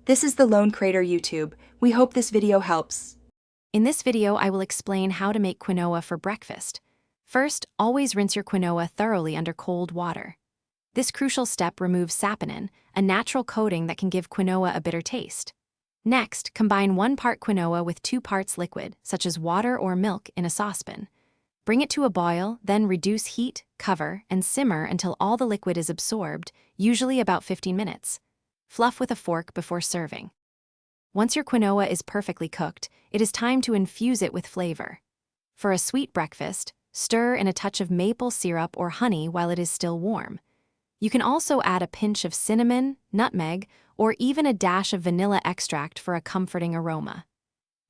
This is the Lone Crater YouTube. We hope this video helps. In this video, I will explain how to make quinoa for breakfast. First, always rinse your quinoa thoroughly under cold water. This crucial step removes saponin, a natural coating that can give quinoa a bitter taste. Next, combine 1 part quinoa with 2 parts liquid, such as water or milk, in a saucepan. Bring it to a boil, then reduce heat, cover, and simmer until all the liquid is absorbed, usually about 15 minutes. Fluff with a fork before serving. Once your quinoa is perfectly cooked, it is time to infuse it with flavor. For a sweet breakfast, stir in a touch of maple syrup or honey while it is still warm. You can also add a pinch of cinnamon, nutmeg, or even a dash of vanilla extract for a comforting aroma.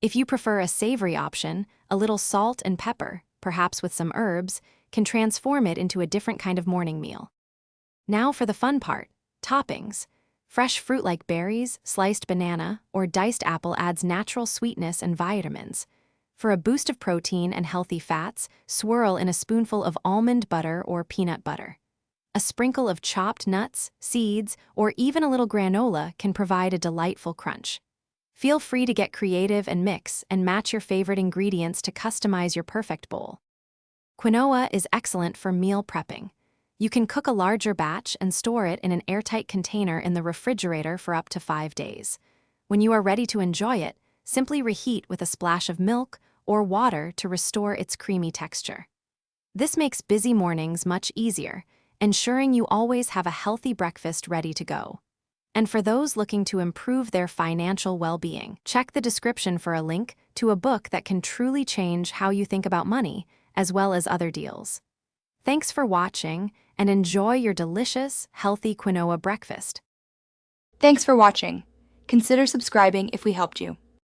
If you prefer a savory option, a little salt and pepper, perhaps with some herbs, can transform it into a different kind of morning meal. Now for the fun part, toppings. Fresh fruit like berries, sliced banana, or diced apple adds natural sweetness and vitamins. For a boost of protein and healthy fats, swirl in a spoonful of almond butter or peanut butter. A sprinkle of chopped nuts, seeds, or even a little granola can provide a delightful crunch. Feel free to get creative and mix and match your favorite ingredients to customize your perfect bowl. Quinoa is excellent for meal prepping. You can cook a larger batch and store it in an airtight container in the refrigerator for up to 5 days. When you are ready to enjoy it, simply reheat with a splash of milk or water to restore its creamy texture. This makes busy mornings much easier, ensuring you always have a healthy breakfast ready to go. And for those looking to improve their financial well-being, check the description for a link to a book that can truly change how you think about money, as well as other deals. Thanks for watching, and enjoy your delicious, healthy quinoa breakfast. Thanks for watching. Consider subscribing if we helped you.